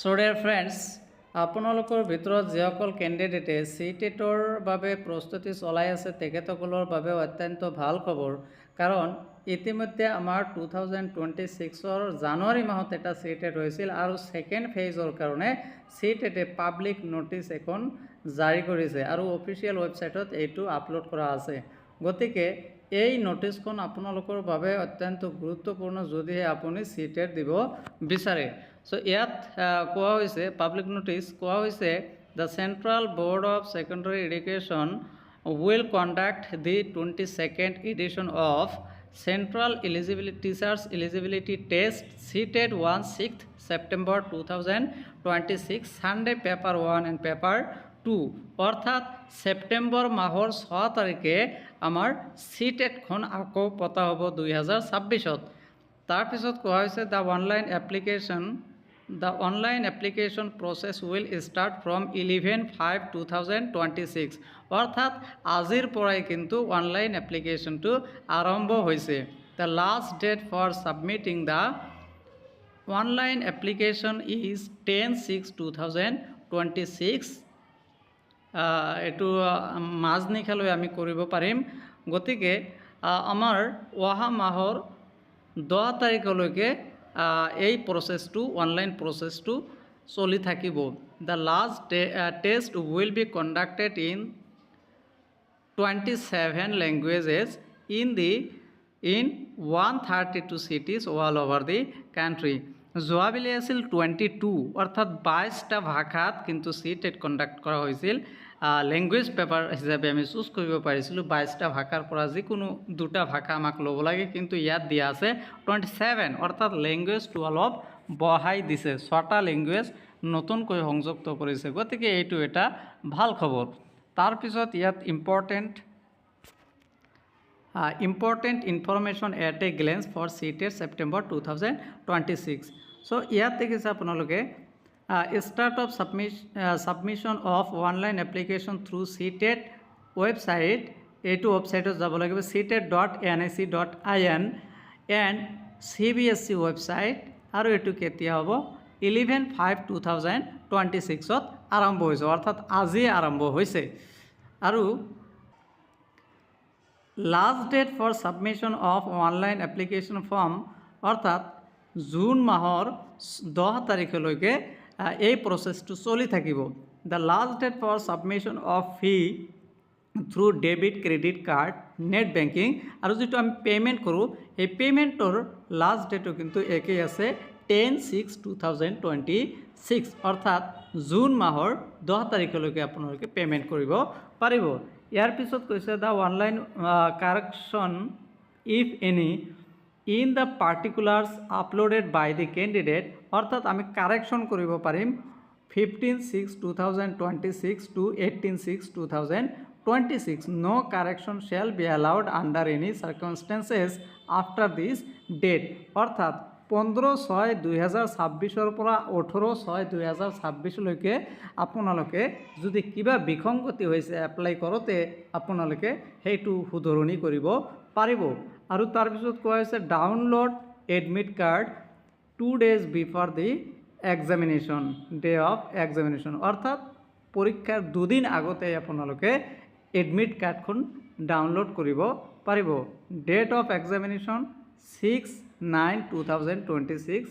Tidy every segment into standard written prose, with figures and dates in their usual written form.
So dear friends, আপোনালোকৰ ভিতৰত যিসকল কেণ্ডিডেটে CTETৰ বাবে প্ৰস্তুতি চলাই আছে তেখেতসকলৰ বাবে অত্যন্ত ভাল খবৰ, কাৰণ ইতিমধ্যে আমাৰ 2026ৰ জানুৱাৰী মাহত এটা CTET হৈছিল আৰু ছেকেণ্ড ফেজৰ কাৰণে CTEটে পাব্লিক নটিচ এখন জাৰি কৰিছে আৰু অফিচিয়েল ৱেবছাইটত এইটো আপলোড কৰা আছে। গতিকে এই নটিচখন আপোনালোকৰ বাবে অত্যন্ত গুৰুত্বপূৰ্ণ যদিহে আপুনি CTET দিব বিচাৰে। সো ইয়াত কোৱা হৈছে পাব্লিক নোটিছ কোৱা হৈছে the central board of secondary education will conduct the 22nd edition of central teachers eligibility test CTET 1 6th September 2026 Sunday paper 1 and paper 2 অৰ্থাৎ ছেপ্টেম্বৰ মাহৰ 6 তাৰিখে আমাৰ CTETখন আকৌ পতা হ'ব 2026ত। তাৰপিছত কোৱা হৈছে The online application process will start from 11/5/2026 অর্থাৎ আজিৰ পৰাই কিন্তু অনলাইন এপ্লিকেশ্যনটো আৰম্ভ হৈছে। The last date for submitting the online application is 10/6/2026 এইটো মাজনিশালৈ আমি কৰিব পাৰিম। গতিকে আমাৰ অহা মাহৰ 10 তাৰিখলৈকে এই প্ৰচেছটো অনলাইন প্ৰচেছটো চলি থাকিব। The last test will be conducted in 27 languages in 132 cities all over the country. যোৱাবেলি আছিল 22 অৰ্থাৎ 22টা ভাষাত কিন্তু CTET কণ্ডাক্ট কৰা হৈছিল। লেংগুৱেজ পেপাৰ হিচাপে আমি চুজ কৰিব পাৰিছিলোঁ 22টা ভাষাৰ পৰা যিকোনো 2টা ভাষা আমাক ল'ব লাগে, কিন্তু ইয়াত দিয়া আছে 27 অৰ্থাৎ লেংগুৱেজটো অলপ বঢ়াই দিছে, 6টা লেংগুৱেজ নতুনকৈ সংযুক্ত কৰিছে। গতিকে এইটো এটা ভাল খবৰ। তাৰপিছত ইয়াত important information at a glance for CTET September 2026। চ' ইয়াত দেখিছে আপোনালোকে start of submission of online application through CTET website, এইটো ৱেবছাইটত যাব লাগিব CTET.nic.in and CBSE ৱেবছাইট, আৰু এইটো কেতিয়া হ'ব 11/5/2026ত আৰম্ভ হৈছে অৰ্থাৎ আজি আৰম্ভ হৈছে। আৰু last date for submission of online application form অৰ্থাৎ জুন মাহৰ 10 তাৰিখলৈকে এই প্ৰচেছটো চলি থাকিব। The last date for submission of fee through debit credit card net banking, আৰু যিটো আমি পে'মেণ্ট কৰোঁ এই পে'মেণ্টৰ লাষ্ট ডেটো কিন্তু একেই আছে 10/6/2026 অৰ্থাৎ জুন মাহৰ 10 তাৰিখলৈকে আপোনালোকে পে'মেণ্ট কৰিব পাৰিব। ইয়াৰ পিছত কৈছে the online correction if any in the particulars uploaded by the candidate, অৰ্থাৎ আমি কাৰেকশ্যন কৰিব পাৰিম 15/6/2026 to 18/6/2026. No correction shall be allowed under any circumstances after this date অৰ্থাৎ 15/6/2026 পৰা 18/6/2026লৈকে আপোনালোকে যদি কিবা বিসংগতি হৈছে এপ্লাই কৰোঁতে আপোনালোকে সেইটো শুধৰণি কৰিব পাৰিব। আৰু তাৰপিছত কোৱা হৈছে download admit card 2 days before the examination day of examination অৰ্থাৎ পৰীক্ষাৰ 2 দিন আগতে আপোনালোকে এডমিট কাৰ্ডখন ডাউনলোড কৰিব পাৰিব। ডেট অফ এক্সামিনেশ্যন 6/9/2026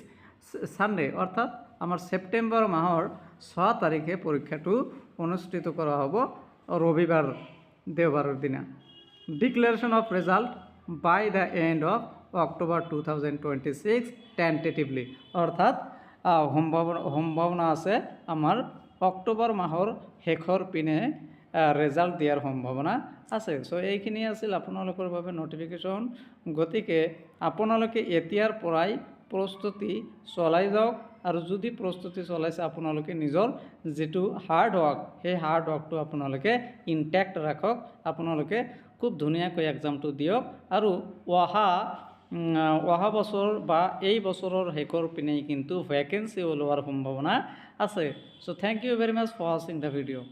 ছানডে অৰ্থাৎ আমাৰ ছেপ্টেম্বৰ মাহৰ 6 তাৰিখে পৰীক্ষাটো অনুষ্ঠিত কৰা হ'ব ৰবিবাৰ দেওবাৰৰ দিনা। Declaration of result by the end of October 2026 tentatively অৰ্থাৎ সম্ভাৱনা আছে আমাৰ অক্টোবৰ মাহৰ শেষৰ পিনে ৰিজাল্ট দিয়াৰ সম্ভাৱনা আছে। চ' এইখিনি আছিল আপোনালোকৰ বাবে নটিফিকেশ্যন। গতিকে আপোনালোকে এতিয়াৰ পৰাই প্ৰস্তুতি চলাই যাওক, আৰু যদি প্ৰস্তুতি চলাইছে আপোনালোকে নিজৰ যিটো হাৰ্ড ৱৰ্ক সেই হাৰ্ড ৱৰ্কটো আপোনালোকে ইনটেক্ট ৰাখক, আপোনালোকে খুব ধুনীয়াকৈ এক্সামটো দিয়ক, আৰু অহা বছৰ বা এই বছৰৰ শেষৰ পিনেই কিন্তু ভেকেঞ্চি ওলোৱাৰ সম্ভাৱনা আছে। So' thank you very much for ৱাচিং দ্য ভিডিঅ'।